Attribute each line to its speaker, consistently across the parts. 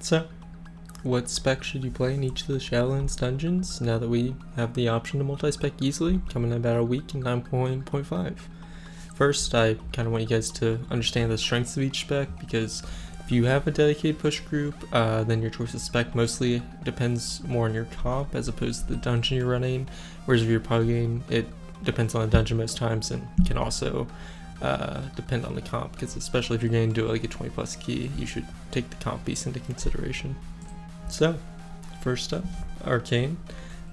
Speaker 1: So, what spec should you play in each of the Shadowlands dungeons now that we have the option to multi-spec easily, coming in about a week in 9.5? First, I kind of want you guys to understand the strengths of each spec, because if you have a dedicated push group, then your choice of spec mostly depends more on your comp as opposed to the dungeon you're running, whereas if you're pugging, it depends on the dungeon most times and can also depend on the comp, because especially if you're going to do like a 20 plus key, you should take the comp piece into consideration. So, first up, Arcane.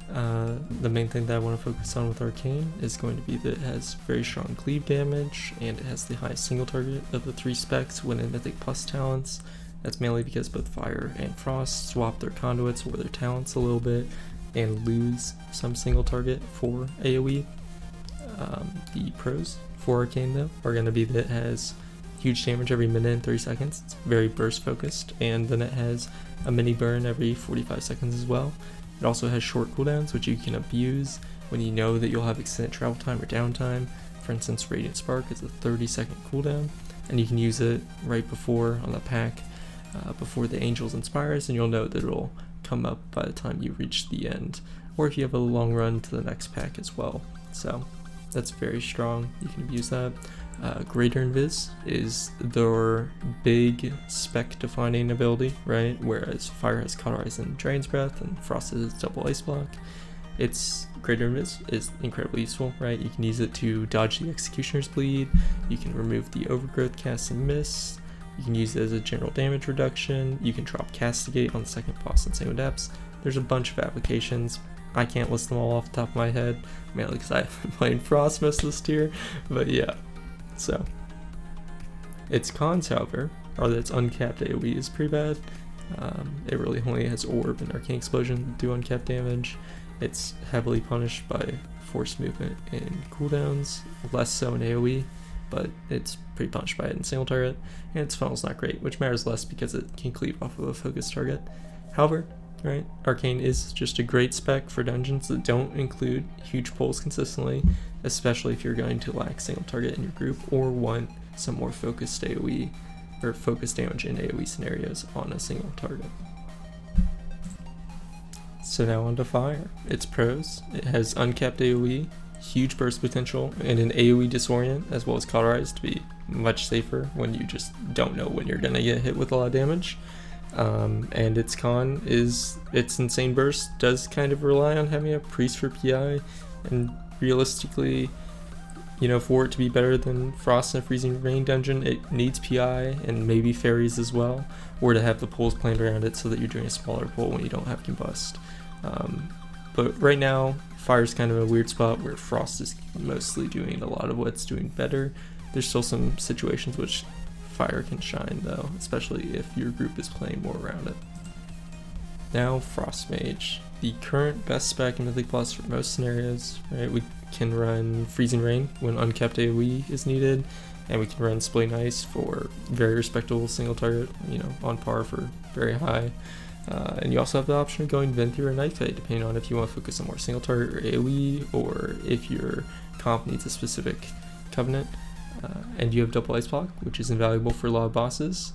Speaker 1: The main thing that I want to focus on with Arcane is going to be that it has very strong cleave damage, and it has the highest single target of the 3 specs when in Mythic plus talents. That's mainly because both Fire and Frost swap their conduits or their talents a little bit and lose some single target for AoE. The pros for Arcane though are going to be that it has huge damage every minute and 30 seconds, it's very burst focused, and then it has a mini burn every 45 seconds as well. It also has short cooldowns, which you can abuse when you know that you'll have extended travel time or downtime. For instance, Radiant Spark is a 30-second cooldown, and you can use it right before on the pack, before the Angels and Spires, and you'll know that it'll come up by the time you reach the end, or if you have a long run to the next pack as well. So that's very strong, you can abuse that. Greater Invis is their big spec defining ability, right? Whereas Fire has Cauterize and Drain's Breath, and Frost is double Ice Block. Its Greater Invis is incredibly useful, right? You can use it to dodge the Executioner's Bleed, you can remove the Overgrowth cast and miss, you can use it as a general damage reduction, you can drop Castigate on the second boss in Sanguini Depths. There's a bunch of applications. I can't list them all off the top of my head, mainly because I've been playing Frost most of this tier, but yeah. So, its cons, however, are that its uncapped AoE is pretty bad. It really only has Orb and Arcane Explosion to do uncapped damage. It's heavily punished by forced movement and cooldowns, less so in AoE, but it's pretty punished by it in single target, and its funnel's not great, which matters less because it can cleave off of a focus target. However, right, Arcane is just a great spec for dungeons that don't include huge pulls consistently, especially if you're going to lack single target in your group or want some more focused AoE or focused damage in AoE scenarios on a single target. So now on to Fire. Its pros: it has uncapped AoE, huge burst potential, and an AoE disorient as well as Cauterize to be much safer when you just don't know when you're gonna get hit with a lot of damage. And its con is its insane burst does kind of rely on having a priest for PI, and realistically, you know, for it to be better than Frost in a Freezing Rain dungeon, it needs PI and maybe fairies as well, or to have the pulls planned around it so that you're doing a smaller pull when you don't have Combust. But right now, Fire's kind of a weird spot where Frost is mostly doing a lot of what's doing better. There's still some situations which Fire can shine though, especially if your group is playing more around it. Now, Frost Mage. The current best spec in Mythic Plus for most scenarios, right? We can run Freezing Rain when uncapped AoE is needed, and we can run Splitting Ice for very respectable single target, you know, on par for very high. And you also have the option of going Venthyr or Nightfade, depending on if you want to focus on more single target or AoE, or if your comp needs a specific covenant. And you have double Ice Block, which is invaluable for a lot of bosses.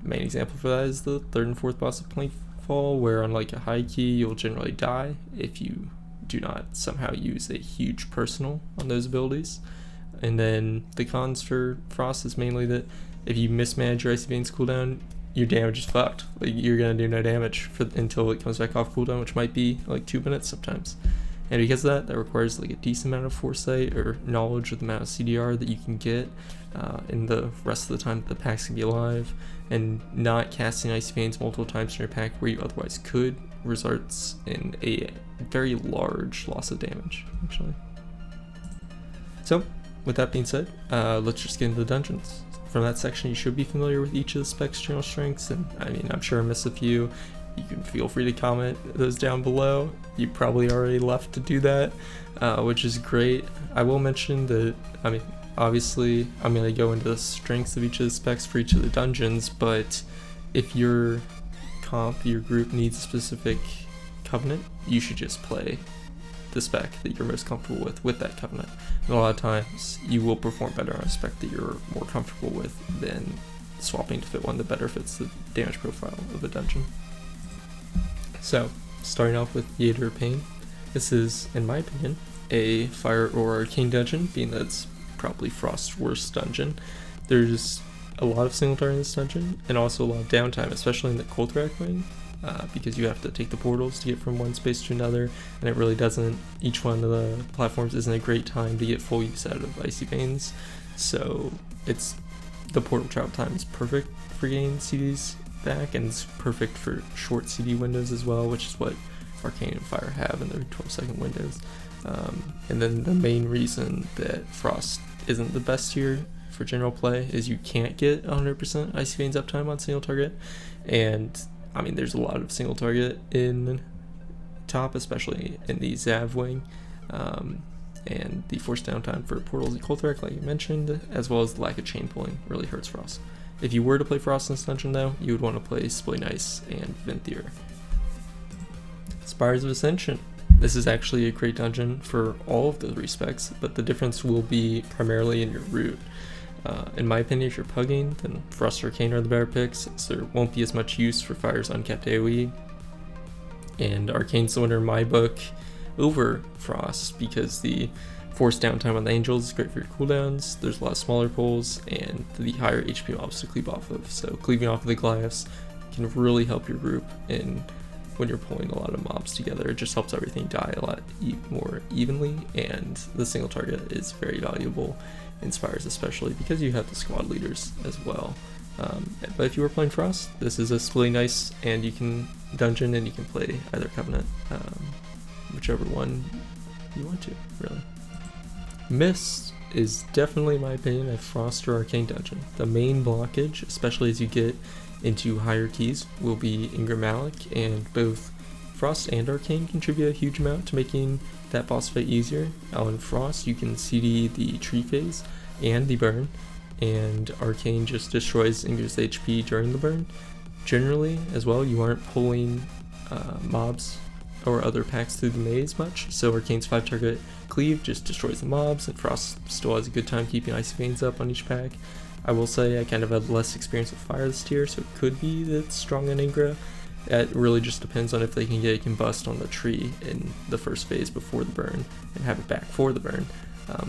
Speaker 1: Main example for that is the 3rd and 4th boss of Plaguefall, where on like a high key you'll generally die if you do not somehow use a huge personal on those abilities. And then the cons for Frost is mainly that if you mismanage your Icy Veins cooldown, your damage is fucked. Like, you're gonna do no damage until it comes back off cooldown, which might be like 2 minutes sometimes. And because of that requires like a decent amount of foresight or knowledge of the amount of CDR that you can get in the rest of the time that the packs can be alive, and not casting Icy Veins multiple times in your pack where you otherwise could results in a very large loss of damage, actually. So, with that being said, let's just get into the dungeons. From that section, you should be familiar with each of the specs' general strengths, and I mean, I'm sure I missed a few. You can feel free to comment those down below. You probably already left to do that, which is great. I will mention that, I mean, obviously I'm going to go into the strengths of each of the specs for each of the dungeons, but if your comp, your group needs a specific covenant, you should just play the spec that you're most comfortable with that covenant. And a lot of times you will perform better on a spec that you're more comfortable with than swapping to fit one that better fits the damage profile of a dungeon. So, starting off with Theater of Pain, this is, in my opinion, a Fire or Arcane dungeon, being that it's probably Frost's worst dungeon. There's a lot of single target in this dungeon, and also a lot of downtime, especially in the Necrotic Wake, because you have to take the portals to get from one space to another, and it really doesn't, each one of the platforms isn't a great time to get full use out of Icy Veins, so it's, the portal travel time is perfect for getting CDs back, and it's perfect for short CD windows as well, which is what Arcane and Fire have in their 12-second windows. And then the main reason that Frost isn't the best here for general play is you can't get 100% Icy Veins uptime on single target, and I mean there's a lot of single target in top, especially in the Zav wing, and the forced downtime for portals and Colthrak, like you mentioned, as well as the lack of chain pulling really hurts Frost. If you were to play Frost in this dungeon though, you would want to play Splay Nice and Venthyr. Spires of Ascension. This is actually a great dungeon for all of the three specs, but the difference will be primarily in your route. In my opinion, if you're pugging, then Frost or Arcane are the better picks, so there won't be as much use for Fire's uncapped AoE. And Arcane's the winner in my book over Frost, because the forced downtime on the Angels is great for your cooldowns, there's a lot of smaller pulls, and the higher HP mobs to cleave off of. So cleaving off of the Glyphs can really help your group in when you're pulling a lot of mobs together. It just helps everything die a lot more evenly, and the single target is very valuable in Spires, especially because you have the squad leaders as well. But if you were playing Frost, this is a Splay Nice, and you can dungeon and you can play either Covenant, whichever one you want to, really. Mist is definitely, in my opinion, a Frost or Arcane dungeon. The main blockage, especially as you get into higher keys, will be Ngl I, and both Frost and Arcane contribute a huge amount to making that boss fight easier. On Frost, you can CD the tree phase and the burn, and Arcane just destroys Ngl's HP during the burn. Generally, as well, you aren't pulling mobs or other packs through the maze much, so Arcane's 5-target cleave just destroys the mobs, and Frost still has a good time keeping Icy Veins up on each pack. I will say I kind of had less experience with Fire this tier, so it could be that it's strong on Ngl. It really just depends on if they can get a combust on the tree in the first phase before the burn and have it back for the burn.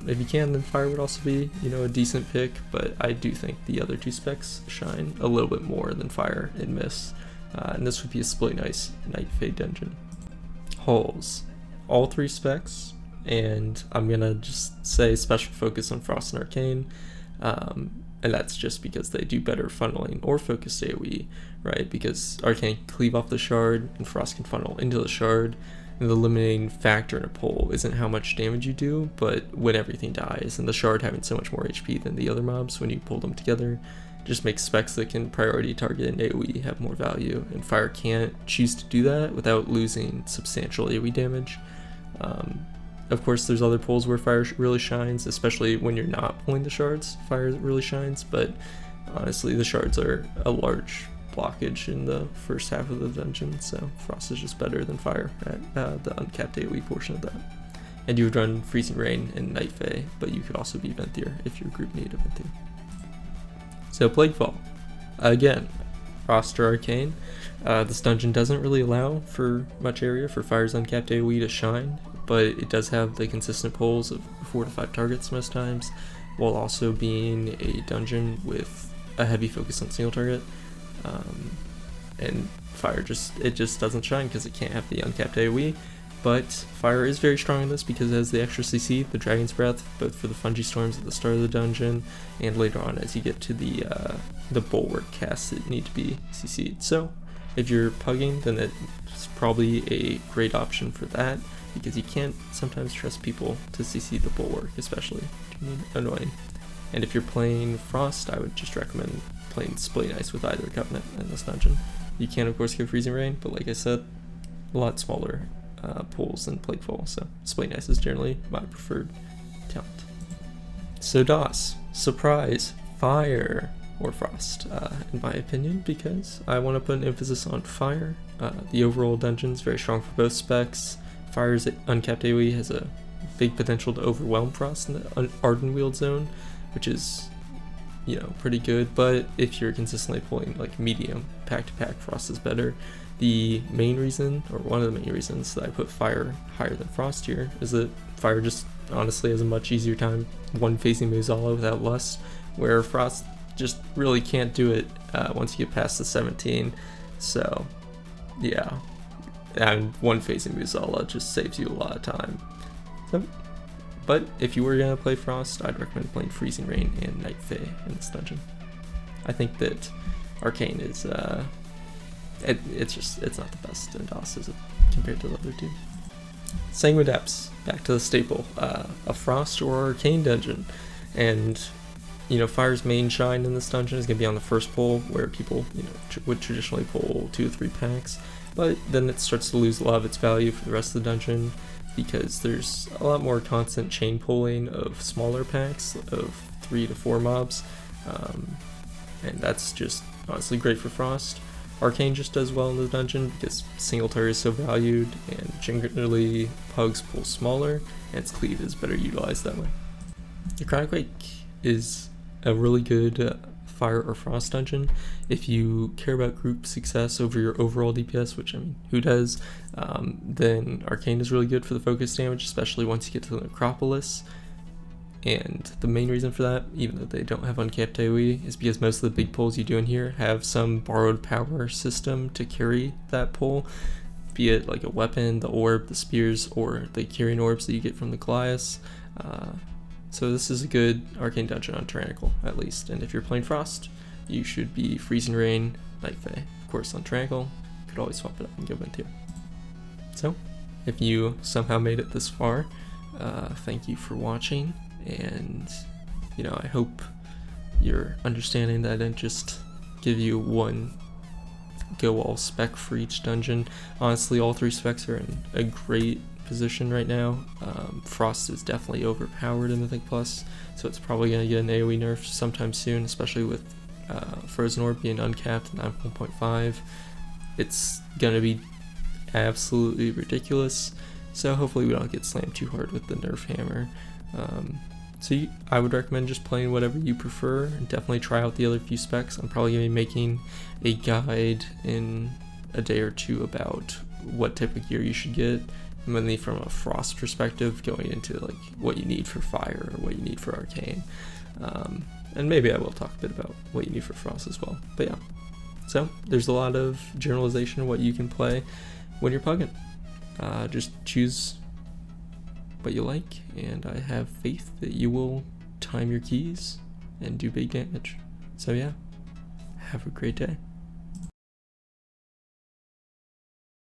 Speaker 1: If you can, then Fire would also be, a decent pick, but I do think the other two specs shine a little bit more than Fire in Mist, and this would be a Splay Nice Night Fade dungeon. Hulls. All three specs, and I'm gonna just say special focus on Frost and Arcane. And that's just because they do better funneling or focused AoE, right? Because Arcane can cleave off the shard, and Frost can funnel into the shard, and the limiting factor in a pull isn't how much damage you do, but when everything dies, and the shard having so much more HP than the other mobs when you pull them together, just makes specs that can priority target and AoE have more value, and Fire can't choose to do that without losing substantial AoE damage. Of course, there's other pulls where Fire really shines, especially when you're not pulling the shards. Fire really shines, but honestly, the shards are a large blockage in the first half of the dungeon, so Frost is just better than Fire at the uncapped AoE portion of that. And you would run Freezing Rain and Night Fae, but you could also be Venthyr if your group needed a Venthyr. So Plaguefall. Again, Frost or Arcane. This dungeon doesn't really allow for much area for Fire's uncapped AoE to shine, but it does have the consistent pulls of 4 to 5 targets most times, while also being a dungeon with a heavy focus on single target. And Fire just doesn't shine because it can't have the uncapped AoE. But Fire is very strong in this because it has the extra CC, the Dragon's Breath, both for the Fungi Storms at the start of the dungeon and later on as you get to the Bulwark casts that need to be CC'd. So if you're pugging, then it's probably a great option for that, because you can't sometimes trust people to CC the Bulwark, especially. It can be annoying. And if you're playing Frost, I would just recommend playing Splay Nice with either Covenant in this dungeon. You can of course get Freezing Rain, but like I said, a lot smaller pulls than Plaguefall, so Splay Nice is generally my preferred talent. So DOS, Surprise, Fire, or Frost, in my opinion, because I want to put an emphasis on Fire. The overall dungeon is very strong for both specs. Fire's uncapped AoE has a big potential to overwhelm Frost in the Ardenweald zone, which is, pretty good, but if you're consistently pulling like medium pack to pack, Frost is better. The main reason, or one of the main reasons that I put Fire higher than Frost here, is that Fire just honestly has a much easier time one-facing Muzala without Lust, where Frost just really can't do it once you get past the 17. So yeah, and one-facing Muzala just saves you a lot of time. So, but if you were going to play Frost, I'd recommend playing Freezing Rain and Night Fae in this dungeon. I think that Arcane is, it's not the best in DOS, is it, compared to the other two. Sanguini Depths, back to the staple, a Frost or Arcane dungeon. And, Fire's main shine in this dungeon is going to be on the first pull, where people, would traditionally pull 2 to 3 packs. But then it starts to lose a lot of its value for the rest of the dungeon, because there's a lot more constant chain pulling of smaller packs of 3 to 4 mobs, and that's just honestly great for Frost. Arcane just does well in the dungeon because single turret is so valued, and generally pugs pull smaller, and its cleave is better utilized that way. Necrotic Wake is a really good Fire or Frost dungeon if you care about group success over your overall DPS, which, I mean, who does? Then Arcane is really good for the focus damage, especially once you get to the Necropolis. And the main reason for that, even though they don't have uncapped AoE, is because most of the big pulls you do in here have some borrowed power system to carry that pull, be it like a weapon, the orb, the spears, or the carrying orbs that you get from the Goliaths. So this is a good Arcane dungeon on Tyrannical, at least. And if you're playing Frost, you should be Freezing Rain, Night Fae. Of course, on Tyrannical, you could always swap it up and go with here. So, if you somehow made it this far, thank you for watching. And, I hope you're understanding that I didn't just give you one go all spec for each dungeon. Honestly, all 3 specs are in a great position right now. Frost is definitely overpowered in Mythic Plus, so it's probably going to get an AoE nerf sometime soon, especially with Frozen Orb being uncapped at 9.5. It's going to be absolutely ridiculous, so hopefully we don't get slammed too hard with the nerf hammer. I would recommend just playing whatever you prefer, and definitely try out the other few specs. I'm probably going to be making a guide in a day or two about what type of gear you should get, mainly from a Frost perspective, going into like what you need for Fire or what you need for Arcane. And maybe I will talk a bit about what you need for Frost as well. But yeah, so there's a lot of generalization of what you can play when you're pugging. Just choose what you like, and I have faith that you will time your keys and do big damage. So yeah, have a great day.